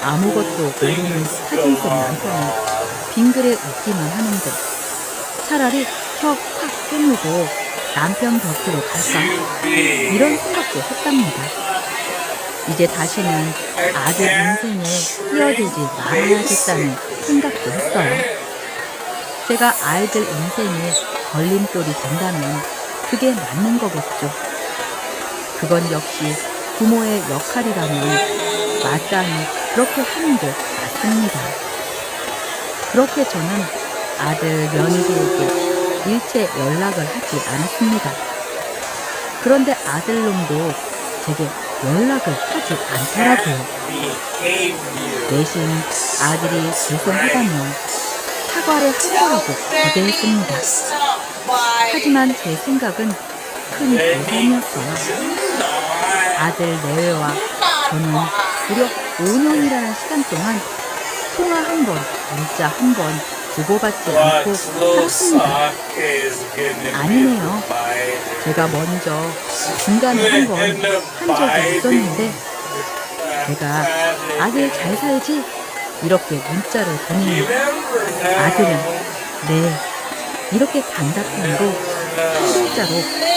아무것도 모르는 사진 속 남편이 빙그레 웃기만 하는데 차라리 혀 확 깨물고 남편 곁으로 갈까? 이런 생각도 했답니다. 이제 다시는 아들 인생에 끼어들지 말아야겠다는 생각도 했어요. 제가 아이들 인생에 걸림돌이 된다면 그게 맞는 거겠죠. 그건 역시 부모의 역할이라면 마땅히 그렇게 하는 게 맞습니다. 그렇게 저는 아들 며느리에게 일체 연락을 하지 않았습니다. 그런데 아들놈도 제게 연락을 하지 않더라고요. 대신 아들이 죄송하다며 사과를 할 거라고 기대했습니다. 하지만 제 생각은 큰 오산이었어요. 아들 내외와 저는 무려 5년이라는 시간 동안 통화 한 번, 문자 한 번 주고받지 않고 살았습니다. 아니네요. 제가 먼저 중간에 한 번 한 적이 있었는데 제가 아들 잘 살지? 이렇게 문자를 보내니 아들은 네 이렇게 단답형으로 한 글자로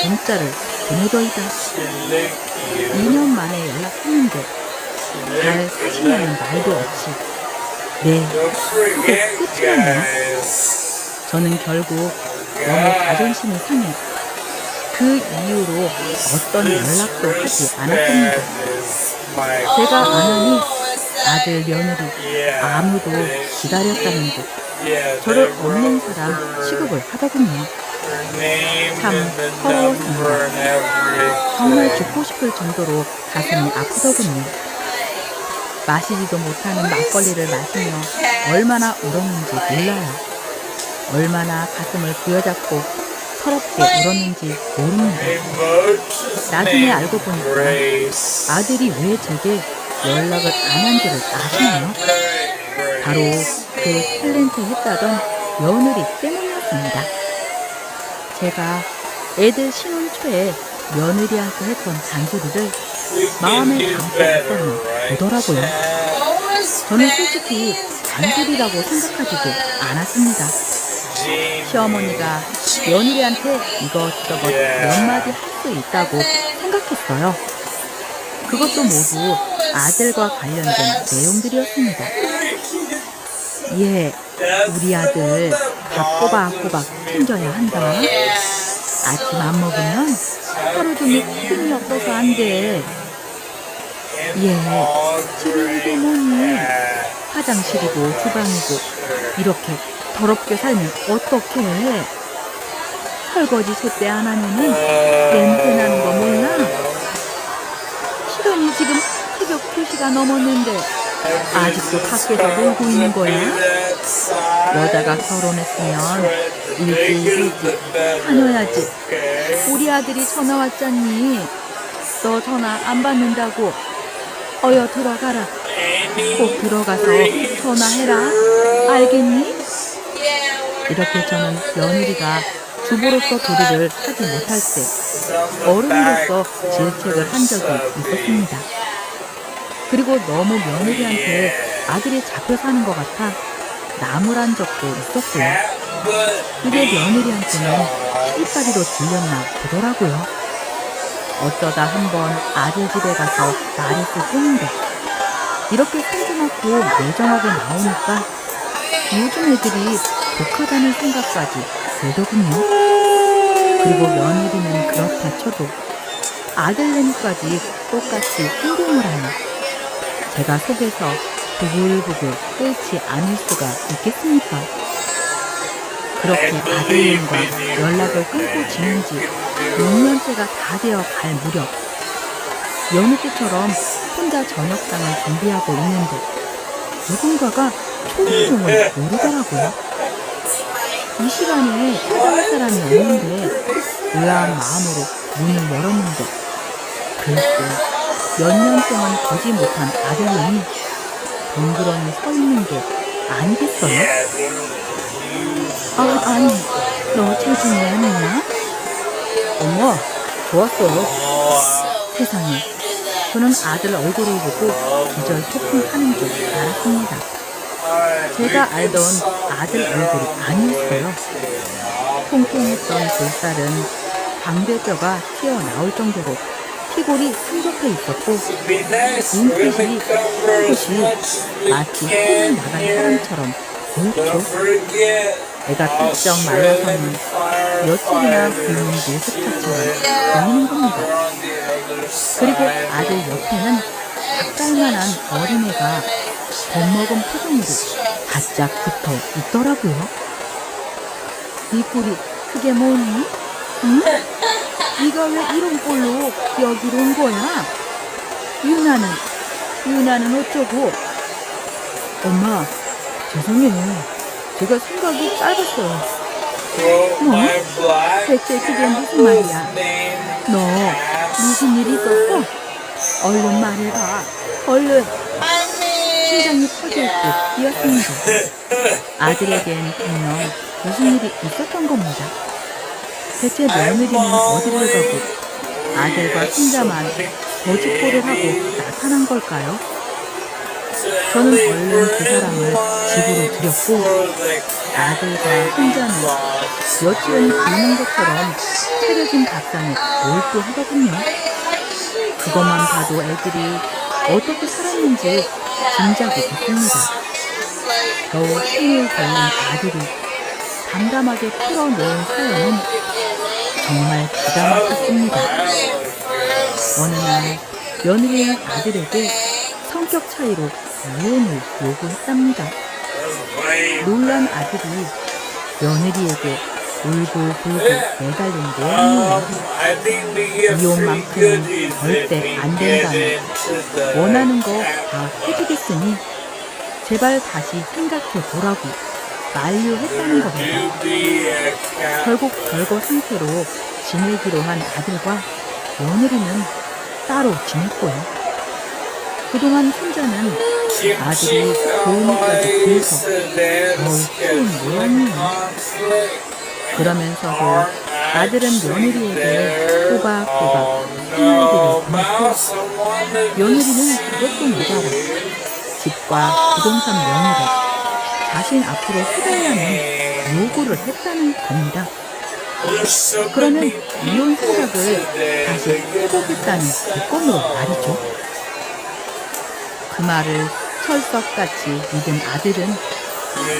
문자를 보내더이다. 2년 만에 연락했는데 잘 사시냐는 말도 없이 네 하고 끝이었네요. 저는 결국 너무 자존심이 상해 그 이후로 어떤 연락도 하지 않았습니다. 제가 안 하니 아들 며느리 아무도 기다렸다는 듯 저를 없는 사람 취급을 하더군요. 참 서러웠습니다. 정말 죽고 싶을 정도로 가슴이 아프더군요. 마시지도 못하는 막걸리를 마시며 얼마나 울었는지 몰라요. 얼마나 가슴을 부여잡고 서럽게 울었는지 모릅니다. 나중에 알고 보니까 아들이 왜 제게 연락을 안 한 줄을 아시나요? 바로 그 탤런트했다던 며느리 때문이었습니다. 제가 애들 신혼 초에 며느리한테 했던 잔소리를 마음에 담고 있었나 보더라고요. 저는 솔직히 잔소리라고 생각하지도 않았습니다. 시어머니가 며느리한테 이것저것 몇 마디 할 수 있다고 생각했어요. 그것도 모두 아들과 관련된 내용들이었습니다. 예, 우리 아들 밥 꼬박꼬박 챙겨야 한다. 아침 안 먹으면 하루 종일 힘이 없어서 안 돼. 예, 집이 이게 뭐니? 화장실이고 주방이고 이렇게 더럽게 살면 어떡해? 설거지 제때 안 하면은 냄새 나는 거 몰라? 시간이 지금 새벽 2시가 넘었는데 아직도 밖에서 놀고 있는 거야? 여자가 결혼했으면 일찍 다녀야지. 우리 아들이 전화 왔잖니. 너 전화 안 받는다고. 어여 들어가라. 꼭 들어가서 전화해라. 알겠니? 이렇게 저는 며느리가 주부로서 도리를 하지 못할 때 어른으로서 질책을 한 적이 있었습니다. 그리고 너무 며느리한테 아들이 잡혀 사는 것 같아 나무란 적도 있었고요. 그게 며느리한테는 시집살이로 들렸나 보더라고요. 어쩌다 한번 아들 집에 가서 말했을 뿐인데 이렇게 성진하고 매정하게 나오니까 요즘 애들이 독하다는 생각까지 들더군요. 그리고 며느리는 그렇다 쳐도 아들내미까지 똑같이 행동을 하니 제가 속에서 부글부글 끓지 않을 수가 있겠습니까? 그렇게 아들님과 연락을 끊고 지낸 지 6년째가 다 되어 갈 무렵 여느 때처럼 혼자 저녁상을 준비하고 있는데 누군가가 초인종을 누르더라고요. 이 시간에 찾아올 사람이 없는데 의아한 마음으로 문을 열었는데 글쎄 몇 년 동안 보지 못한 아들님이 덩그러니 서 있는 게 아니겠어요? 아니 너 체중이 아니냐? 엄마 좋았어. 세상에 저는 아들 얼굴을 보고 기절 소풍하는 줄 알았습니다. 제가 알던 아들 얼굴이 아니었어요. 통통했던 볼살은 광대뼈가 튀어나올 정도로 피골이 풍족해 있었고 눈빛이 큰 곳이 마치 혼을 나간 사람처럼 보였죠. 애가 삐쩍 말라서는 며칠이나 굶은 노숙자처럼 보이는 겁니다. 그리고 아들 옆에는 닭달만한 어린애가 겁먹은 표정으로 바짝 붙어 있더라고요. 이 꼴이 그게 뭐니? 응? 네가 왜 이런 꼴로 여기로 온 거야? 유나는 어쩌고? 엄마, 죄송해요. 제가 생각이 짧았어요. 뭐? 대체 그게 무슨 말이야? 너 무슨 일이 있었어? 얼른 말해봐. 얼른. 심장이 터질 듯 뛰었습니다. 아들에겐 분명 무슨 일이 있었던 겁니다. 대체 며느리는 어디를 가고 아들과 손자만 거짓골을 하고 나타난 걸까요? 저는 얼른 그 사람을 집으로 들였고 아들과 손자는 여친이 굶는 것처럼 차려진 밥상에 몰두하더군요. 그것만 봐도 애들이 어떻게 살았는지 짐작이 됐습니다. 겨우 힘을 걸린 아들이 담담하게 풀어놓은 사연은 정말 기가 막혔습니다. 어느 날 며느리는 아들에게 성격 차이로 이혼을 요구했답니다. 놀란 아들이 며느리에게 울고불고 매달린 모양이에요. 이혼만큼은 절대 안 된다며 원하는 거 다 해주겠으니 제발 다시 생각해보라고 만류했다는 겁니다. 결국 별거 상태로 지내기로 한 아들과 며느리는 따로 지냈고요. 그동안 손자는 아들이 도우미까지 구해서 더욱 키운 모양이에요. 그러면서도 아들은 며느리에게 꼬박꼬박 생활비를 보냈고 며느리는 그것도 모자라 집과 부동산 명의로 자신 앞으로 해달라는 요구를 했다는 겁니다. 그러면 이혼 생각을 다시 해보겠다는 조건으로 말이죠. 그 말을 철석같이 믿은 아들은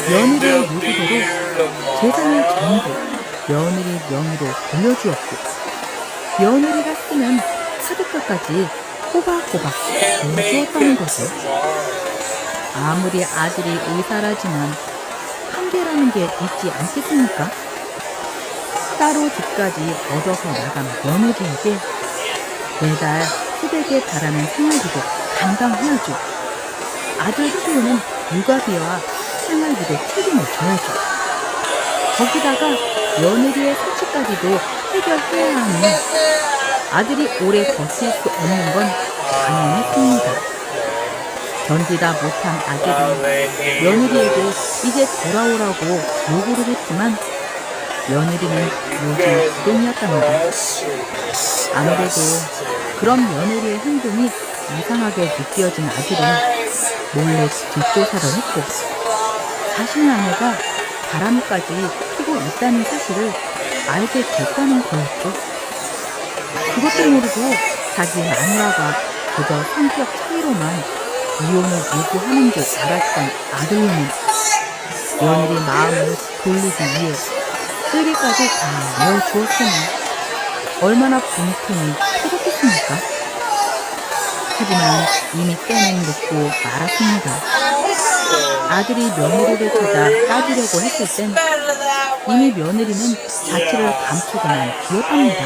며느리의 요구대로 재산을 전부 며느리 명의로 돌려주었고 며느리가 쓰는 카드값까지 꼬박꼬박 내주었다는 거죠. 아무리 아들이 의사라지만 한계라는 게 있지 않겠습니까? 따로 집까지 얻어서 나간 며느리에게 매달 수백에 달하는 생활비도 감당해야죠. 아들 키우는 육아비와 생활비도 책임을 져야죠. 거기다가 며느리의 사치까지도 해결해야 하니 아들이 오래 버틸 수 없는 건 당연했습니다. 견디다 못한 아들이 며느리에게 이제 돌아오라고 요구를 했지만 며느리는 요즘 부동이었답니다. 아무래도 그런 며느리의 행동이 이상하게 느껴진 아들은 몰래 뒷조사를 했고 자신의 아내가 바람까지 피고 있다는 사실을 알게 됐다는 거였죠. 그것도 모르고 자기 마누라가 그저 성격 차이로만 이혼을 요구하는 줄 알았던 아들님은 며느리 마음을 돌리기 위해 쓰리까지 다 내어주었으니 얼마나 분통이 터졌겠습니까? 하지만 이미 때는 늦고 말았습니다. 아들이 며느리를 찾아 따지려고 했을 땐 이미 며느리는 자취를 감추고만 비었답니다.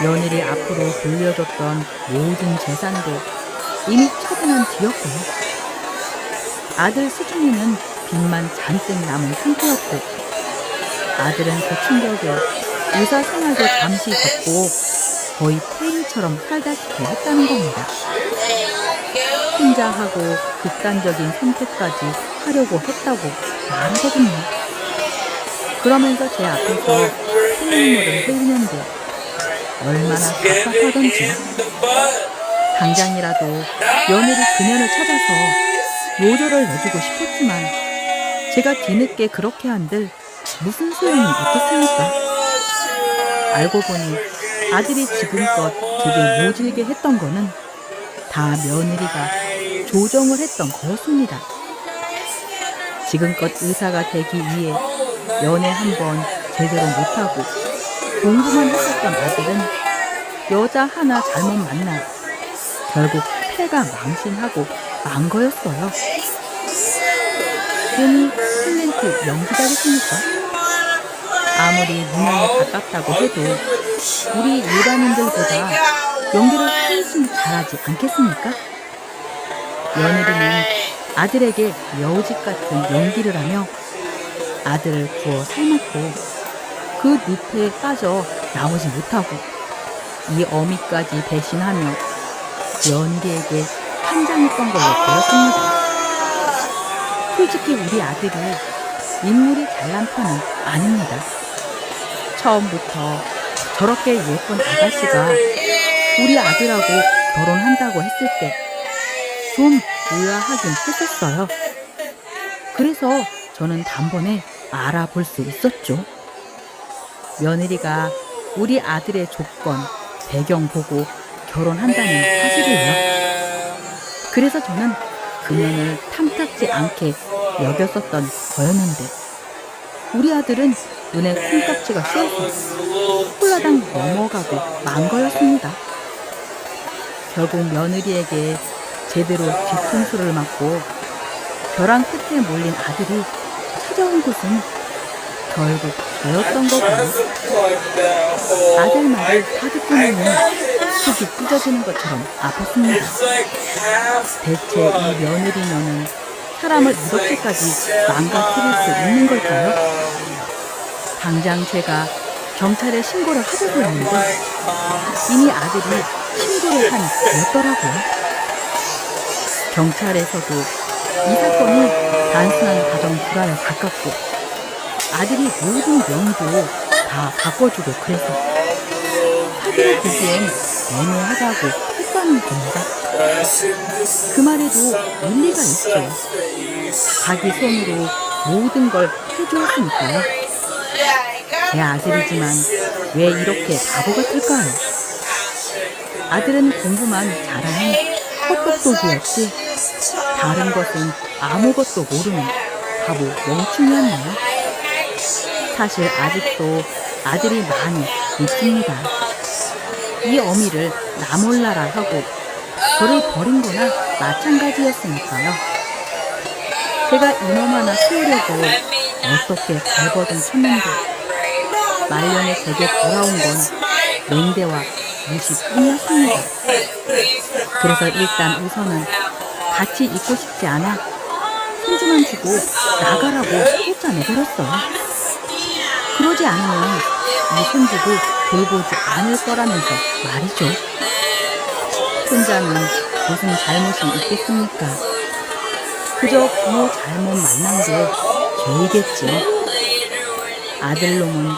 며느리 앞으로 돌려줬던 모든 재산도 이미 처분한 뒤였고요. 아들 수준이는 빚만 잔뜩 남은 상태였고 아들은 그 충격에 의사 생활도 잠시 접고 거의 폐일처럼 살다시피 했다는 겁니다. 혼자 하고 극단적인 선택까지 하려고 했다고 말하거든요. 그러면서 제 앞에서 피눈물을 흘리는데 얼마나 답답하던지 당장이라도 며느리 그녀를 찾아서 로저를 내주고 싶었지만 제가 뒤늦게 그렇게 한들 무슨 소용이 있겠습니까? 알고 보니 아들이 지금껏 제게 모질게 했던 거는 다 며느리가 조정을 했던 거였습니다. 지금껏 의사가 되기 위해 연애 한 번 제대로 못하고 공부만 했었던 아들은 여자 하나 잘못 만나 결국 폐가 망신하고 만 거였어요. 괜히 탤런트 연기자겠습니까? 아무리 문화에 가깝다고 해도 우리 일반인들보다 연기를 훨씬 잘하지 않겠습니까? 며느리는 아들에게 여우짓 같은 연기를 하며 아들을 구워 삶았고 그 늪에 빠져 나오지 못하고 이 어미까지 배신하며 며느리에게 환장했던 걸로 보였습니다. 솔직히 우리 아들이 인물이 잘난 편은 아닙니다. 처음부터 저렇게 예쁜 아가씨가 우리 아들하고 결혼한다고 했을 때 좀 의아하긴 했었어요. 그래서 저는 단번에 알아볼 수 있었죠. 며느리가 우리 아들의 조건, 배경 보고 결혼한다는 사실을요. 그래서 저는 그년을 탐탁지 않게 여겼었던 거였는데 우리 아들은 눈에 콩깍지가 씌어서 홀라당 넘어가고 만 거였습니다. 결국 며느리에게 제대로 뒤통수를 맞고 벼랑 끝에 몰린 아들이 찾아온 곳은 결국 저였던 거고요. 아들 말을 다 듣고는 속이 찢어지는 것처럼 아팠습니다. 대체 이 며느리녀는 사람을 이렇게까지 망가뜨릴 수 있는 걸까요? 당장 제가 경찰에 신고를 하려고 했는데 이미 아들이 신고를 한 거였더라고요. 경찰에서도 이 사건이 단순한 가정 불화에 가깝고 아들이 모든 명의도 다 바꿔주고 그래서 사기를 보기엔 애매하다고 했다는 겁니다. 그 말에도 일리가 있죠. 자기 손으로 모든 걸 해주었으니까요. 제 아들이지만 왜 이렇게 바보 같을까요? 아들은 공부만 잘하는 헛똑똑이었지 다른 것은 아무것도 모르는 바보 멍충이었나요? 사실 아직도 아들이 많이 있습니다. 이 어미를 나 몰라라 하고 저를 버린 거나 마찬가지였으니까요. 제가 이놈 하나 키우려고 어떻게 발버둥 쳤는데 말년에 제게 돌아온 건 맹대와 무시뿐이었습니다. 그래서 일단 우선은 같이 있고 싶지 않아 손주만 주고 나가라고 쫓아내버렸어요. 그러지 않으면 이 손주도 돌보지 않을 거라면서 말이죠. 손자는 무슨 잘못이 있겠습니까? 그저 부모 잘못 만난 게 죄이겠지요. 아들놈은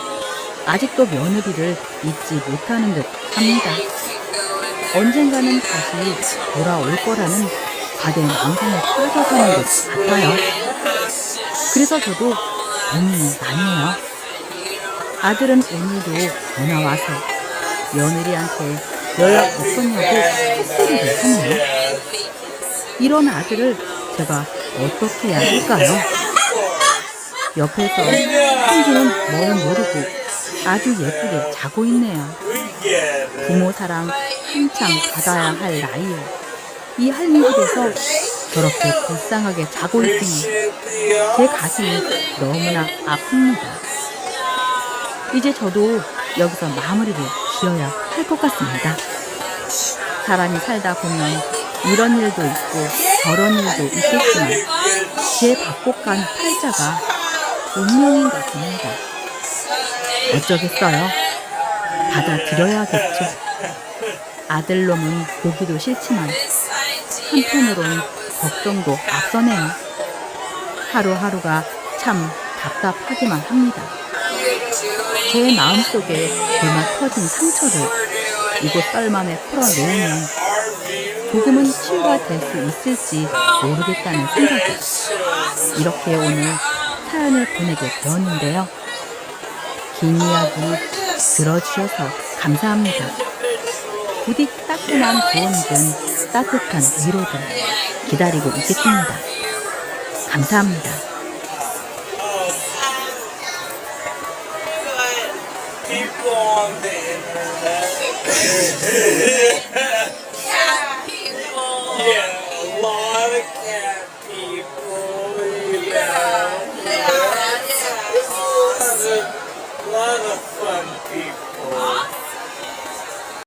아직도 며느리를 잊지 못하는 듯 합니다. 언젠가는 다시 돌아올 거라는 과대 망상에 빠져가는 것 같아요. 그래서 저도 고민이 많네요. 아들은 오늘도 전화 와서 며느리한테 연락 없었냐고 헛소리를 하네요. 이런 아들을 제가 어떻게 해야 할까요? 옆에서 손주는 뭐는 모르고 아주 예쁘게 자고 있네요. 부모 사랑 한창 받아야 할 나이에 이 할미 집에서 저렇게 불쌍하게 자고 있으니 제 가슴이 너무나 아픕니다. 이제 저도 여기서 마무리를 지어야 할 것 같습니다. 사람이 살다 보면 이런 일도 있고 저런 일도 있겠지만 제 박복한 팔자가 운명인 것 같습니다. 어쩌겠어요. 받아들여야겠죠. 아들놈은 보기도 싫지만 한편으로는 걱정도 앞서네요. 하루하루가 참 답답하기만 합니다. 제 마음속에 골마 터진 상처를 이곳 썰맘에 풀어놓으면 조금은 치유가 될 수 있을지 모르겠다는 생각에 이렇게 오늘 사연을 보내게 되었는데요. 긴 이야기 들어주셔서 감사합니다. 부디 따끈한 조언이든 따뜻한 위로든 기다리고 있겠습니다. 감사합니다. People on the internet.